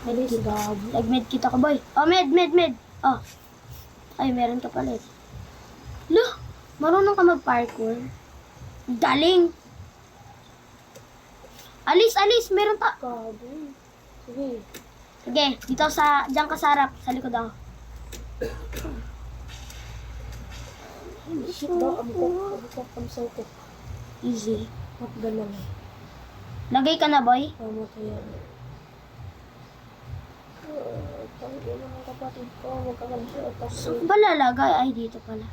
Medkit. Nag-medkit ako, boy. Oh, med. Oh. Ay, meron ka pala. Loh, marunong ka mag-parkour. Galing. Alis, meron ta. Gabi. Sige. Sige, dito diyan ka sa harap, sa likod ako. Shit daw, amsay ko. Easy. At ganun. Lagay ka na, boy. Tama kaya. Tangin na mga kapatid ko, magkakalsi at Saan ba lalagay? Ay, dito pala.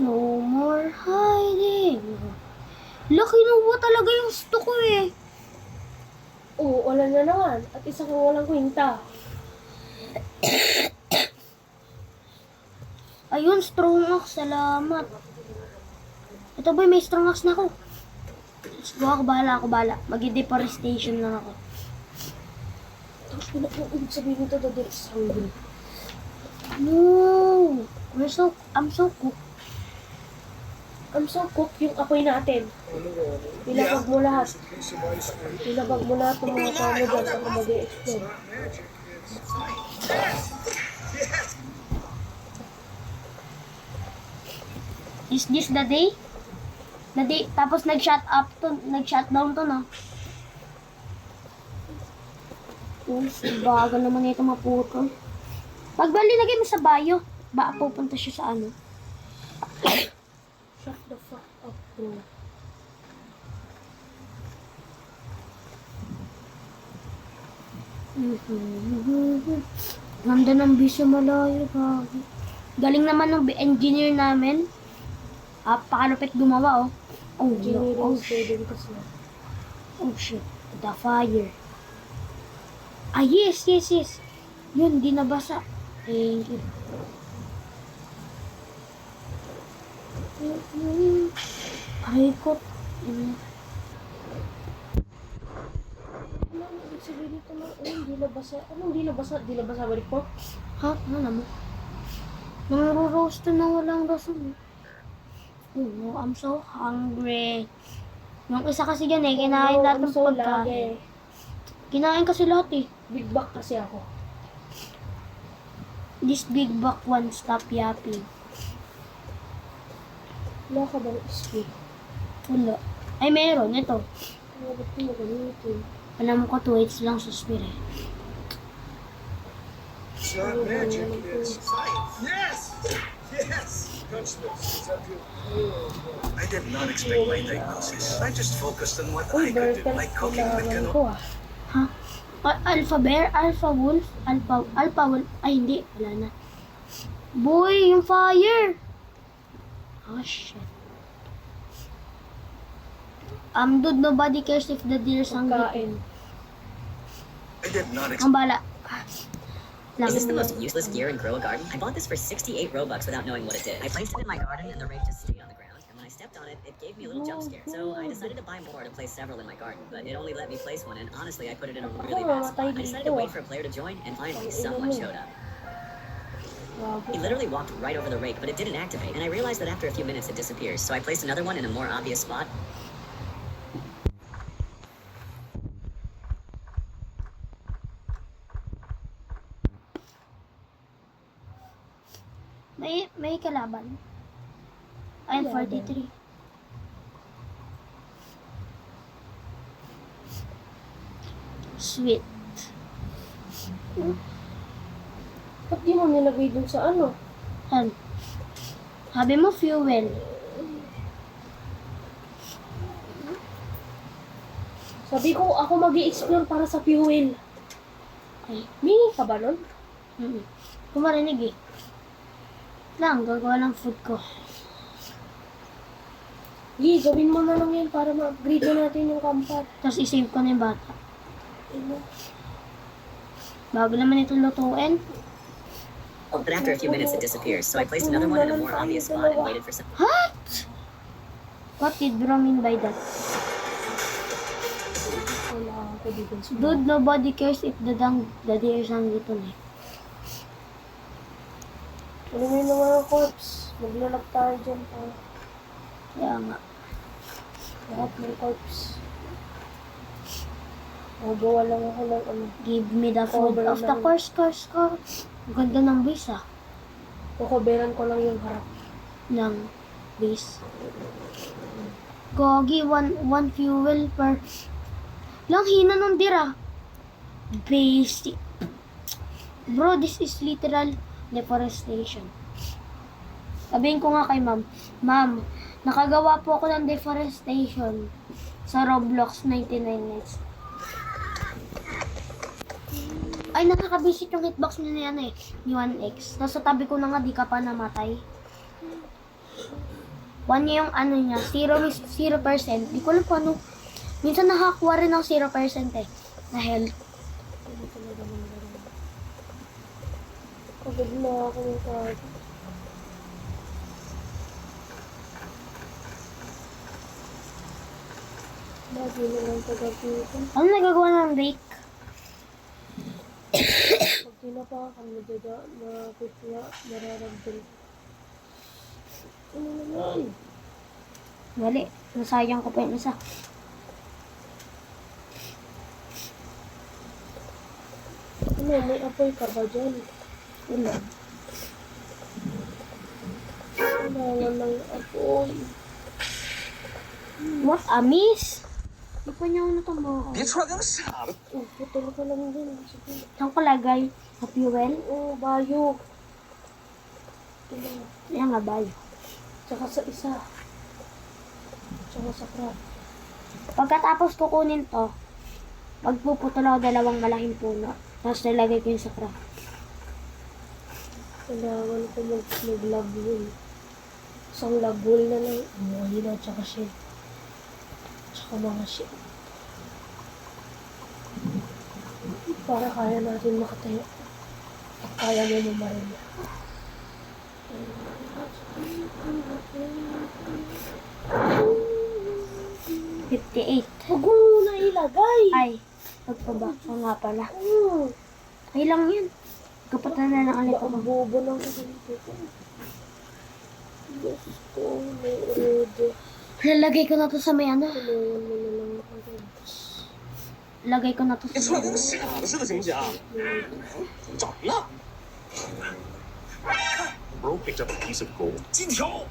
No more hiding. Laki mo talaga yung gusto ko eh. Oo, wala na naman. At isa kang walang kwenta. Ayun, strong axe. Salamat. Ito boy, may strong axe na ako. Let's go, ako bahala. Mag-deforestation lang ako. Ibig sabihin nito, the death is hungry. No! I'm so cooked. I'm so cooked yung apoy natin. Ilabag mo lahat. Ilabag mo lahat ng mga tao mo dyan saka mag-i-explode. Is this the day? The day, tapos nag-shutdown to, no? Bago naman ito maputol. Pag lagay mo sa bayo, pupunta siya sa ano? Shut the fuck up, bro. Ganda ng bisyo malayo, bago. Galing naman ng engineer namin. Pakalupit gumawa, oh. Oh, Engineering shit. student kasi. Oh, shit. The fire. Ah, yes. Yun, di nabasa. Thank you. Aray ko. Ano ibig sabihin nito na? Hindi nabasa. Anong hindi nabasa? Di nabasa balik po? Ha? Ano naman? Nangro-roast na walang rason. Oh, I'm so hungry. Yung isa kasi yan eh, kinain lahat ng pagkain. Kinain kasi lahat eh. Big back kasi ako. This big buck won't stop yapping. Wala ka bang speed? Wala. Ay, meron. Ito. Ano ba't mo gamitin? Alam ko, 2 hits lang sa spear eh. It's not magic, it's science. Yes! Touch this. I did not expect my diagnosis. I just focused on what Uy, I could do, Bertel, like cooking with kailangan ko canola. Ha? Alpha bear, alpha wolf, alpha wolf. Ay, hindi. Wala na. Boy, yung fire! Oh, shit. Dude, nobody cares if the deer's hungry. Pagkain. I did not Ang expect. bala. Is this the most useless gear in Grow a Garden? I bought this for 68 Robux without knowing what it did. I placed it in my garden and the rake just stayed on the ground, and when I stepped on it, it gave me a little jump scare. So I decided to buy more to place several in my garden, but it only let me place one, and honestly, I put it in a really bad spot. I decided to wait for a player to join, and finally, someone showed up. He literally walked right over the rake, but it didn't activate, and I realized that after a few minutes it disappears, so I placed another one in a more obvious spot. May kalaban. I'm 43. Sweet. Ba't di mo nilagay dun sa ano? Han. Sabi mo fuel. Sabi ko, ako mag-i-explore para sa fuel. Ay. Mingi ka ba nun? Kumarinig eh. Lang, gagawa ng food ko. Gi, gawin mo na lang yan para ma-upgrade na natin yung kampat. Tapos isave ko na yung bata. Bago naman ito lutuin. But after a few minutes it disappears, so I placed another one in a more obvious spot and waited for some. What? What did bro mean by that? Wala ako dito. Dude, nobody cares if the deer is hungry tonight. Ano mo yung mga corpse? Maglalap tayo dyan pa. Kaya nga. Lahat ng corpse. Magawa lang ako ng ano. Give me the food Cover of the lang. course. Ang ganda ng base Kukuberan ko lang yung harap. ng base. Gogi, one fuel per... Lang hina nung dira. Basic. Bro, this is literal deforestation. Sabihin ko nga kay ma'am, Ma'am, nakagawa po ako ng deforestation sa Roblox 99 nights. Ay, nakakabisit yung hitbox niya na yan eh, ni 1X. Nasa tabi ko na nga, di ka pa namatay. 1 niya yung ano niya, 0%. Di ko alam kung ano. Minsan nakakuha rin ng 0% eh, na health. Ano talaga ng gano'n? Pagod na ako ng kaso. Lagi na lang tagapitan. Ano nagagawa ng Drake? Pag tinapakan, napipya, nararamdam. Ano naman? Mali, nasayang ko pa yung isa. Ano, may apoy ka ba dyan? Wala. Kailangan ng apoy. What a miss! Di pa niya ako natama. 别穿那么傻了。 Oh, putol ka lang din. Sige. Saan ko lagay? Sa fuel? Oh, bayo. Ito. Yan nga ba? Tsaka sa isa. Tsaka sa crab. Pagkatapos kukunin to, magpuputol ako dalawang malaking puno. Tapos nalagay ko yung sa craft. Kailangan ko mag-labul. Isang labul na lang. Buhay na, tsaka shell. Tsaka mga shell. Para kaya natin makatayo. At kaya mo mamaril. 58. Huwag mo na ilagay! Ay, pagpabaksa nga pala. Oh, Ay lang yan. Kapatan na lang ulit ang ako. bobo ng kaganito ko. Diyos ko, may urede. Lalagay ko na to sa may ano. Kailangan mo na lang agad. Lagay ko na to 别 sa 穿那么傻了似的，行不行？怎么了 Bro picked up a piece of gold. 金条，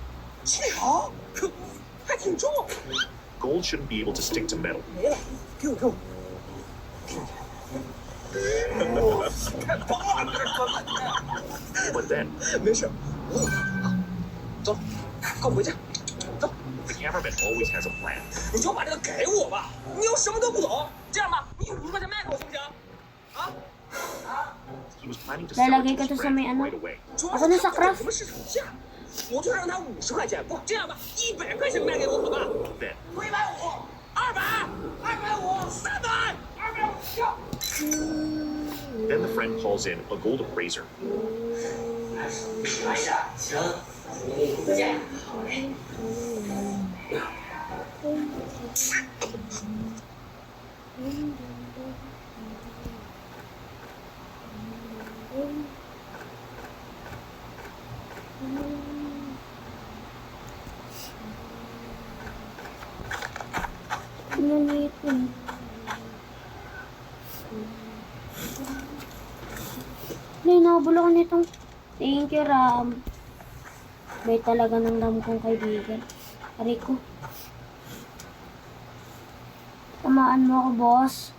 金条，可还挺重。 Gold shouldn't be able to stick to metal. 没了，给我，给我。太棒了，这 But then, 没事。走，跟我回去。走， the cameraman always has a plan. 你就把这个给我吧。你又什么都不懂。这样吧，你50块钱卖给我行不行？啊？ He was planning to sell it Lalagay to ko his to sa friend may ano. right away. 主要 Ako na 是 sa 他不懂 craft. 什么市场价，我就让他50块钱。不，这样吧，100块钱卖给我，好吧？ Then, 150，200，250，300，250，要。 then the friend calls in a gold appraiser. 哎呀，行，再见。 Ano nito? Ay, nakabula ko nitong. Thank you, Ram. Bay talaga ng Ram kong kaibigan. Aray ko. Tamaan mo ako, boss.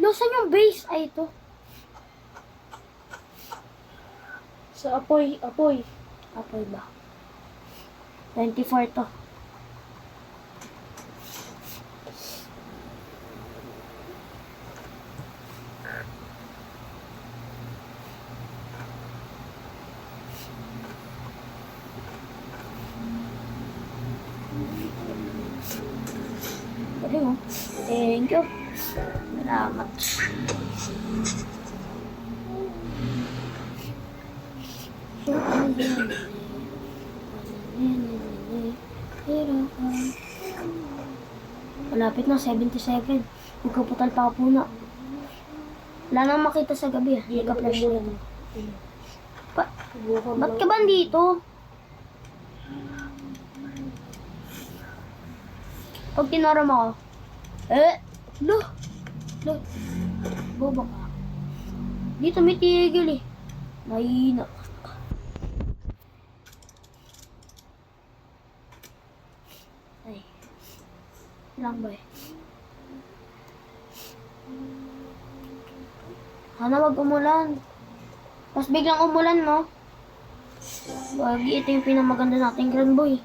Nasaan yung base? Ay, ito. Sa apoy, apoy. Apoy ba? 24 to. Galing oh. Thank you. Salamat. So, ano yun? Malapit na, 77. Magkaputal pa ako na. Wala nang makita sa gabi. Nagka-flash na ito. Subukan Ba't lang. ka ba dito? Pag tinoro mo ako, lo, boba ka. Di tumitigil eh. Mahina. Ay. Lang ba eh. Sana wag umulan. Tapos biglang umulan, no? Wagi, ito yung pinamaganda nating Grand Boy.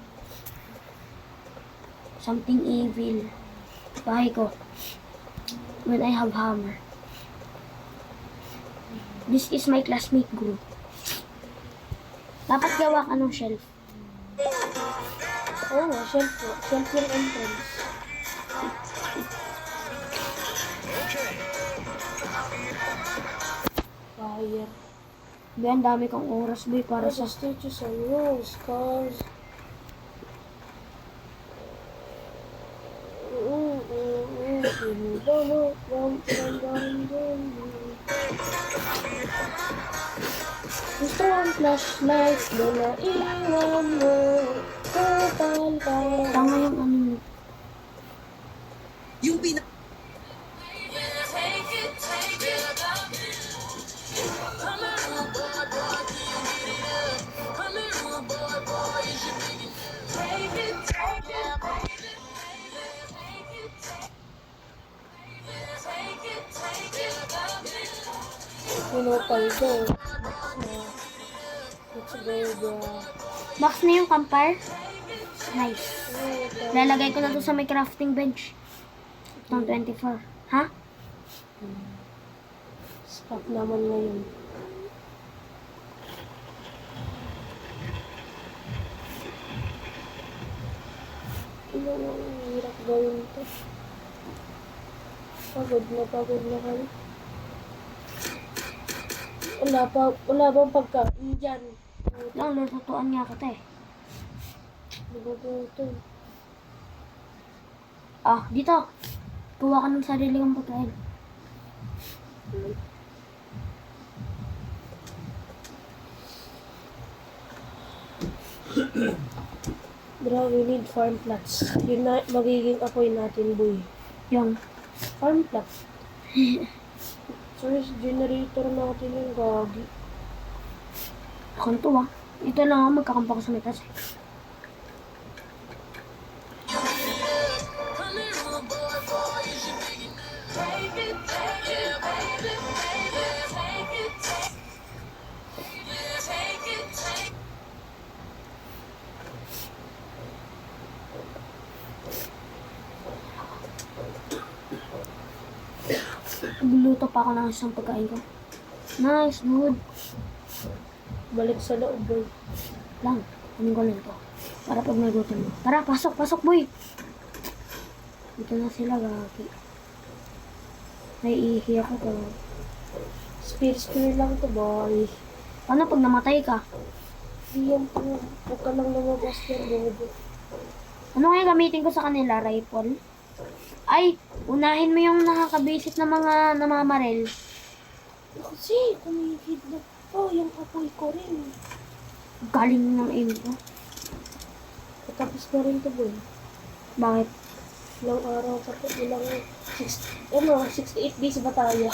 Something evil. Bahay ko. When I have hammer. This is my classmate group. Dapat gawa ka ng shelf. Oo nga, shelf po. Shelf yung entrance. Fire. Ba, ang dami kang oras, boy, para Para sa... sa statues and rules, cars. Gusto ang flashlights na naiwan mo. Total ka. Tama yung ano mo. Yung pina... Pinopal ko. Let's go, bro. Box na yung campfire. Nice. Lalagay ko na to sa may crafting bench. Itong 24. Ha? Stop naman ngayon. Ang hirap gawin to. Pagod na kami. Wala bang pagkain dyan? Lang, natutuan nga kita eh. Nagugutom. Ah, dito. Kuha ka ng sarili kong pagkain. Bro, we need farm plots. Yun na magiging apoy natin, boy. Yung, Farm plots. Source generator natin yung gagi. akong to ah. Ito lang ako, magkakampa ko sa mitas eh. Nagluluto pa ako ng isang pagkain ko. Nice, good. Balik sa loob, boy. Lang, kunin ko lang to. Para pag nagutom mo. Tara, pasok, boy. Dito na sila, gagi. Naiihi ako to. Spear lang to, boy. Paano pag namatay ka? Di yan po. Huwag ka lang lumabas yan, bobo. Ano kaya gamitin ko sa kanila? Rifle? Ay, unahin mo yung nakakabisit na mga namamaril. Kasi, kumihid na po yung apoy ko rin. Galing ng aim ko. Tapos na rin to, boy. Bakit? Ilang araw pa to, 68 days ba tayo?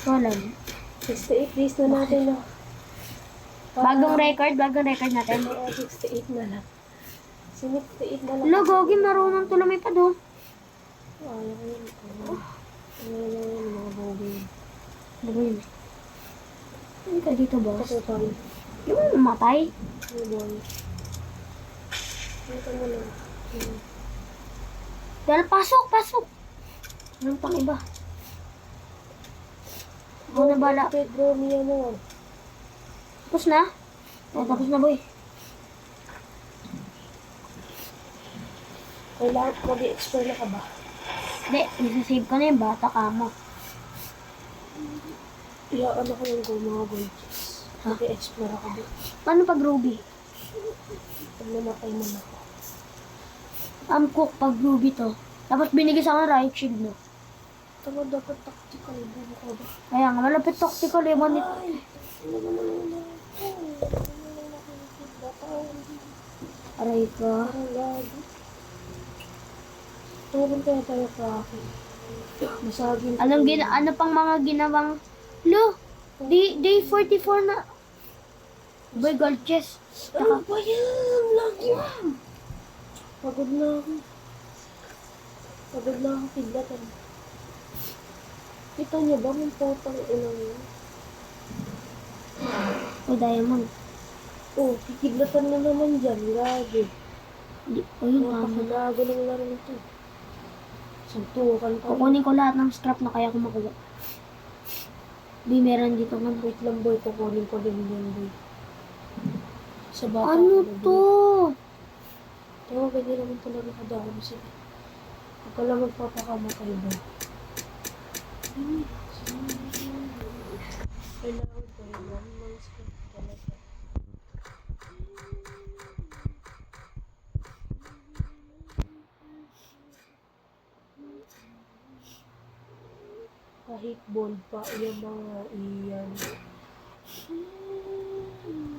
Wala. 68 days na natin, no? Bagong record natin. Oo, 68 na lang. 68 na lang. Hello, Gogi, marunong to lumipad oh. Ayaw yun. Ayaw mga bogi. Ano ba yun? Hindi ka dito, boss. Katutan. Yung namatay. Hey, boy. Ito mo lang. Dahil pasok. Anong pang iba? Ako na bala. Pedro, Mia mo. Tapos na? Oh, tapos na, boy. Kailangan mag-explore na ka ba? Hindi, isasave ko na yung bata ka mo. Iyaan ako yung mga boys. Mag-explore ako ba? Paano pag Ruby? Pag namatay mo na ako. Cook pag Ruby to. Dapat binigay sa akin right shield, no? Tama, dapat tactical. Bubo ka ba? Kaya nga, malapit tactical eh. Manit. Aray ka. Parang lagi. Tuwan kaya tayo traffic. Masagin. Ano pang mga ginawang... Lo, day 44 na. Boy, gold chest. Ano ba yan? Lagi yan. Pagod na ako. Pagod na ako kiglatan. Kita niyo ba yung potang ilang yun? O, diamond. Oh, kikiglatan na naman dyan. Lagi. Ayun, tama. Napakagago ng laro nito. Santukan ka. Kukunin ko lahat ng scrap na kaya ko makuha. Di, meron dito nga. Wait lang boy, kukunin ko din yan boy. Sa bata. Ano ko, boy. to? Ewan, pwede naman talaga kadami sila. Huwag ka lang magpapakamatay ba? Kailangan ko yung mga script talaga. Kahit bold pa, yung mga iyan.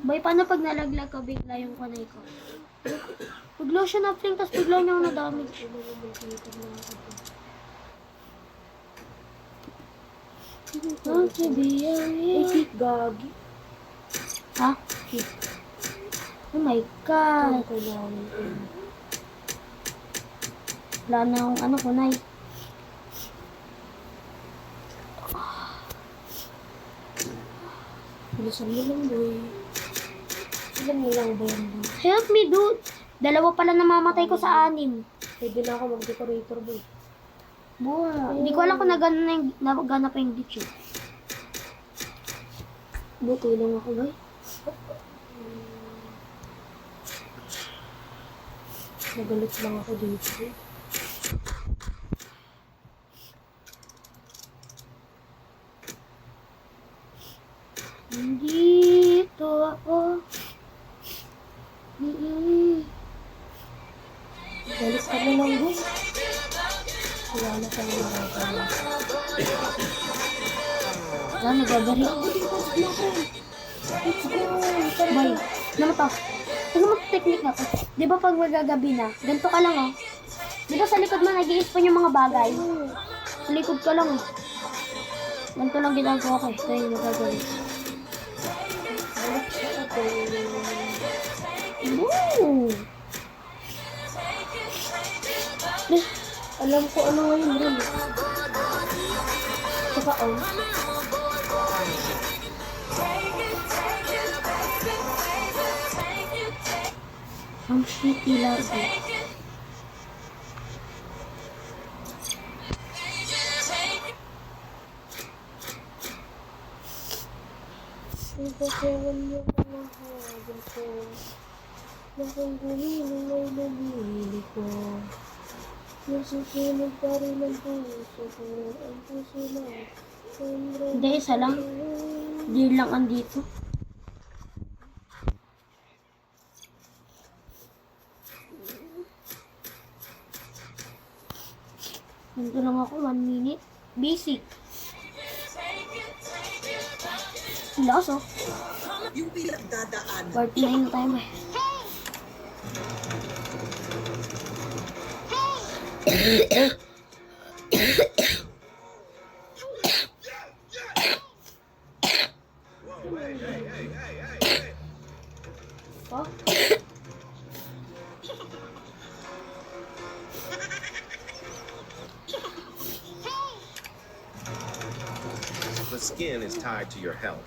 Boy, paano pag nalaglag ka bigla yung kanay ko? Pag lotion na fling, tapos bigla niya ako na-damage. Ano naman kita na ako to? Okay, Eh, Kik, gagi. Ha? Oh my God. Ano kailangan ko? Wala na akong ano, kunay. Bilisan mo lang, boy. Ilan mo lang ba yan, boy? Help me, dude. Dalawa pala namamatay ko sa 6. Pwede na ako mag-decorator, boy. Hindi ko alam kung nagana pa yung glitch. Buti lang ako, boy. Nagalit lang ako dito, boy. Nandito ako. Galit ka na lang, boy. Wala na kang magagawa. Wala, nagbabari. Boy, ano to? Ano mo technique na to? Di ba pag magagabi na, ganito ka lang oh. Di ba sa likod mo nag-i-spawn yung mga bagay? Sa likod ka lang eh. Ganito lang ginagawa ko eh. Ito yung magagawin. Woo! Alam ko ano ngayon, bro. Saka, oh. Ang shitty lagi. Ipasawan niyo mga habol ko. Nakang gumiling ay nabili ko. Nasusunod pa rin ang puso ko. Ang puso na. Hindi, isa lang. Deer lang andito. Nandito lang ako, 1 minute. Basic. Lakas oh. Yung pinagdadaan. Part 9 na tayo ba? Ha? The skin is tied to your health.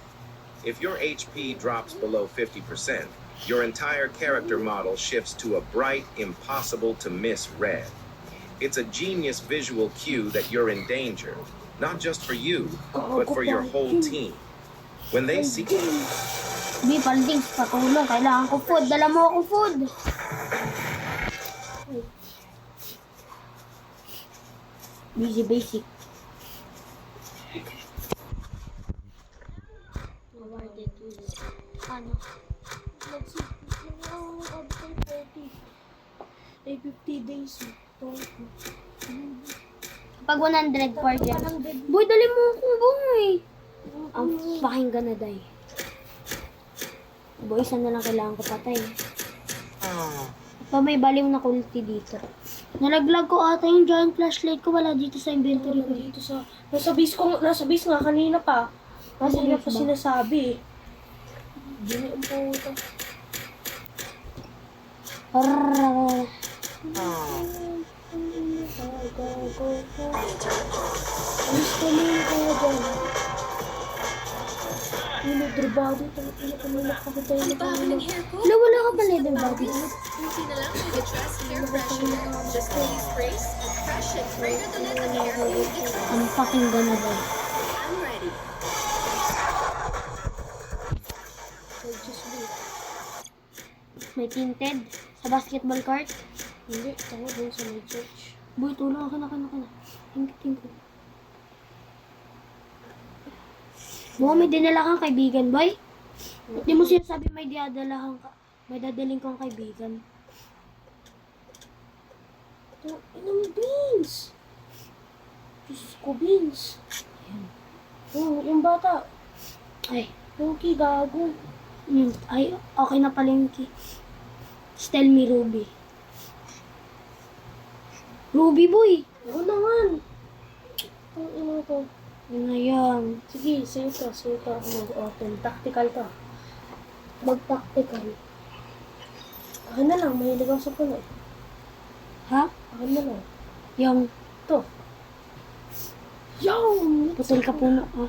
If your HP drops below 50%, your entire character model shifts to a bright, impossible to miss red. It's a genius visual cue that you're in danger, not just for you, but for your whole team. When they see Bi, Palding, patulong. Kailangan ko food. Dala mo ako food. Busy basic. Ano? Nag-sip lang ako after 30. Ay, 50 days. Pag 100 per dyan. Boy, dali mo ako, boy. Ang pakinggan na, day. Boy, isa na lang kailangan ko patay. May baliw na kulti dito. Nalaglag ko ata yung giant flashlight ko. Wala dito sa inventory ko. Dito sa... Nasa base nga kanina pa. Kanina pa sinasabi eh. Hindi ang puta. Arrrrrrr. Go. Alis ka muna kaya dyan. Yung leather body. Ano kami nakakita yung nakakita. Wala, wala ka pa leather body. Easy na lang with the Trust Hair Freshener. Just release sprays, fresh and fragrant ulit ang hair mo. Ang pakinggan na ba? I'm ready. Just wait. May tinted sa basketball court. Hindi, tama dun sa may church. Boy, tulong ka na. Tingkit. Mukhang may dinala kang kaibigan, boy. Ba't di mo sinasabi may dadaling kang kaibigan? Ito, inang beans! Diyos ko, beans! Yung bata. Ay, Yung gago. ay, okay na pala yung key. Tell me, Ruby. Ruby, boy! Ako naman. Ang ina ko. Yun na yan. Sige, sa'yo to. Ako mag-open. Tactical to. Mag-tactical. Akin na lang, mahilig ako sa puno. Ha? Akin na lang. Yung Ito. Yung! putol ka puno, ha?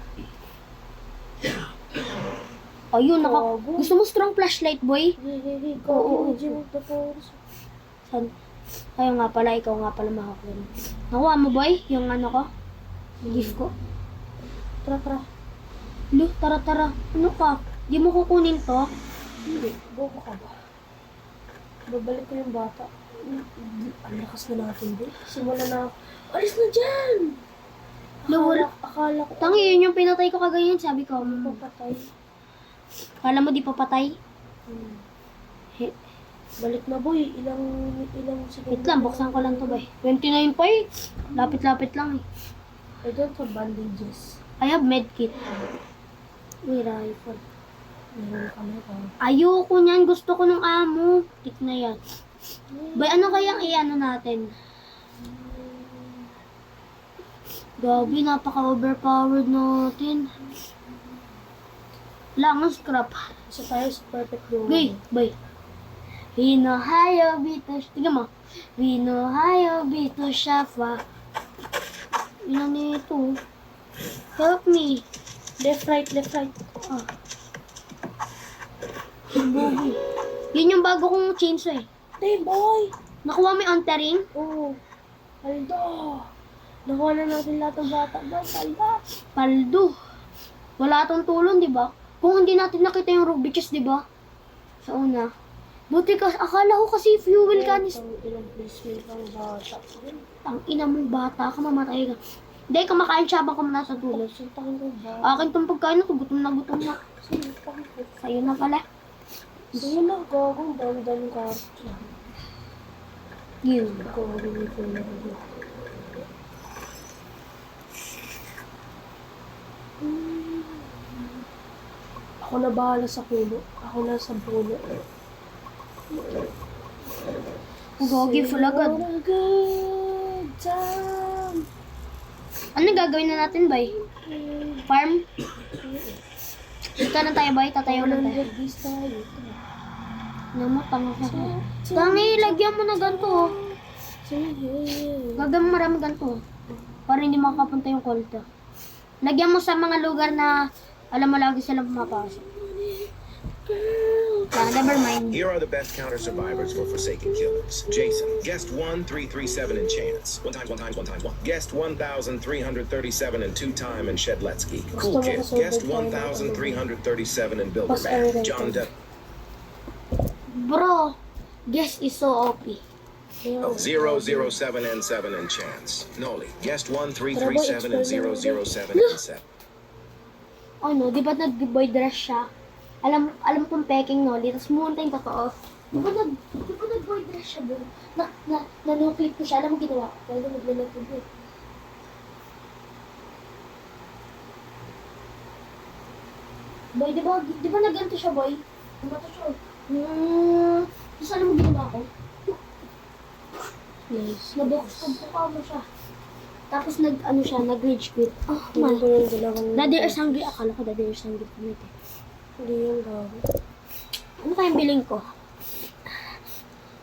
Ayun, Gago. gusto mo strong flashlight, boy? Gigi, Oo. Gigi, of the force. San? Ayaw nga pala, ikaw nga pala makakuha. Nakuha mo, boy? Yung ano ko? Yung gift ko? Tara. Lu, tara. Ano ka? Di mo kukunin to? Hindi, bobo ka ba? Babalik ko yung bata. Ang lakas na natin, boy. Simula na ako. Alis na dyan! Akala ko. Tangi, yun yung pinatay ko kagayon. Sabi ko, Papatay. kala mo di pa patay? He, Balik na, boy. Ilang segundo. wait lang, buksan ko lang to, boy. 29 pa eh. Lapit-lapit lang eh. I don't have bandages. I have medkit. May rifle. Meron kami ko. Ayoko niyan. Gusto ko ng amo. Tik na yan. Boy, ano kayang i-ano natin? Gabi, napaka-overpowered natin. Lang ang scrap. Isa tayo sa perfect duo. Boy. We know how bito. Tingnan mo. We know how bito shafa. Ilan nito? Help me. Left, right. Ah. Boy. Yun yung bago kong chainsaw eh. Hey, boy! Nakuha mo yung antaring? Oh. Aldo! Nakuha na natin lahat ng bata. Boy, Aldo! Paldo. Wala tong tulong, di ba? Kung hindi natin nakita yung Rubik's, di ba? Sa una. Buti ka, akala ko kasi fuel canister. Ilang placement ang bata. Ang ina mong bata ka, mamatay ka. Hindi, kumakain siya habang ka nasa tulog. Sintakin ko ba? Akin tong pagkain na to, gutom na. Sintakin ko. Sa'yo na pala. Sige na, gagong dandan ka. Yun. Gagawin ko na rin. Ako na bahala sa puno. Ako na sa puno. Gogi, full agad. What a good time. Ano gagawin na natin, bay? Farm? Ito na tayo, bay. Tatayo na tayo. 100 days tayo. Namutang ako. Tangi, lagyan mo na ganito, oh. Sige. Gagawin mo marami ganito, oh. Para hindi makapunta yung kolta. Lagyan mo sa mga lugar na alam mo lagi silang pumapasok. Never mind. Here are the best counter survivors for Forsaken Killers. Jason, guest 1337 in Chance. One times. Guest 1337 and 2-time in Shedletsky. Cool Kid, guest 1337 in Bilderman. John De. Bro, guess is so OP. 007 and 7 in Chance. Noli, guest 1337 and 007 in 7. Ano, di ba nag-boy dress siya? Alam kong peking Noli, tapos mumunta yung totoo. Di ba nag-boy dress siya bro? Na-no-clip ko siya, alam mo ginawa ko? Pwede mag-no-clip ko. Boy, di ba naganto siya boy? Naganto siya. Tapos alam mo ginawa ko? Nice. Nabuka mo siya. Tapos nag-rage quit. Oh Ano my. ba yung dalawang... Daddy is hungry. Akala ko daddy is hungry kami. Hindi yung gago. Ano kayang biling ko?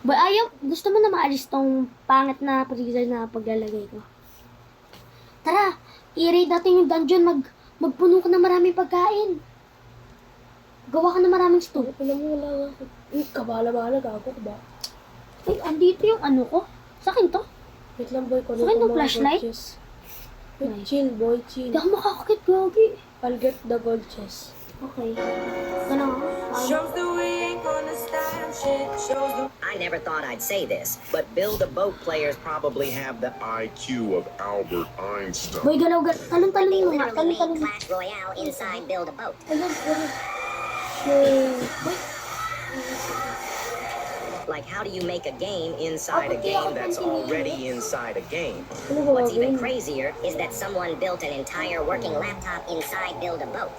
Boy, gusto mo na maalis tong pangit na freezer na paglalagay ko? Tara, i-raid natin yung dungeon, magpuno ka na maraming pagkain. Gawa ka na maraming stew. Alam mo, wala nga ako. Kabala-bala, gago ko ba? Ay, andito yung ano ko. Sa akin to. Wait lang, boy. Kunin Saan ko yung mga flashlight? gold chest. Wait, Nice. chill, boy. Chill. Hindi ako makakakit, Gogi. I'll get the gold chest. Okay. Ganun. Shows that we ain't gonna stand shit. Shows that I never thought I'd say this, but build a boat players probably have the IQ of Albert Einstein. Boy, galaw. Talon-talon mo nga. Literally Talon-talon made mo. Clash Royale inside Build a Boat. like, how do you make a game inside a game that's already inside a game? Ano ba What's even gagawin? crazier is that someone built an entire working laptop inside Build a Boat.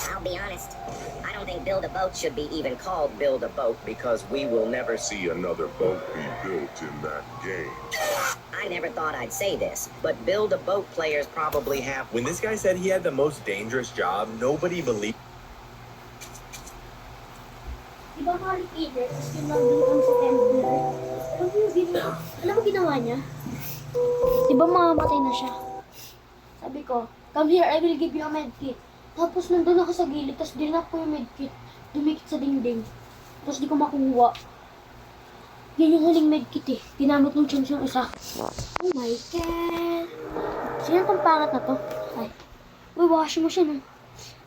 I'll be honest, I don't think Build a Boat should be even called Build a boat because we will never see. See another boat be built in that game. I never thought I'd say this, but build a boat players probably have. When this guy said he had the most dangerous job, nobody believed. Diba Harry Peter, tapos yung nandun sa temple, alam mo ginawa niya? Diba mamamatay na siya? Sabi ko, come here, I will give you a medkit. Tapos nandun ako sa gilid, tapos dinap ko yung medkit, dumikit sa dingding. Tapos di ko makuha. Yan yung huling medkit eh. Ginamit ng chance yung isa. Oh my God. Sino tong pangat na to? Ay. Uy, wash mo siya no.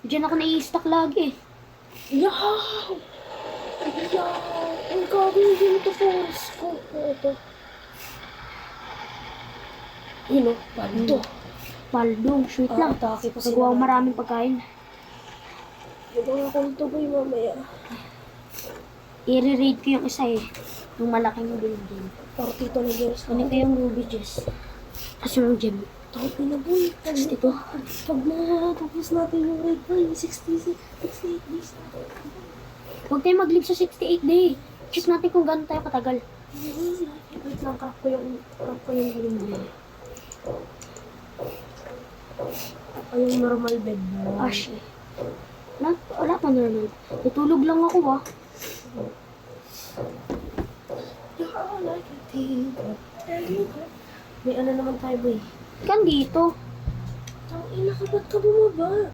Diyan ako nai-stack lagi eh. Yaw! Yaw! Ang gagawin din ito force ko. Ito. Yun o, paldo. Paldong, sweet lang. Atake pa sila. Nagawa ko maraming pagkain. Yung ako nito boy mamaya. I-re-rate ko yung isa eh. Yung malaking building. 42 na years. Kunin ko yung ruby gems. Kasi yung gem. Tapos na boy. Tapos ito. Pag natapos natin yung raid boy, 68 days na. Huwag tayo mag-live sa 68 day. Check natin kung gano'n tayo katagal. Wait lang, crack ko yung building. Ay, yung normal bed mo. Ash eh. Wala pa normal. Tutulog lang ako ah. May ano naman tayo boy. Kan dito. Tang ina ka, ba't ka bumaba?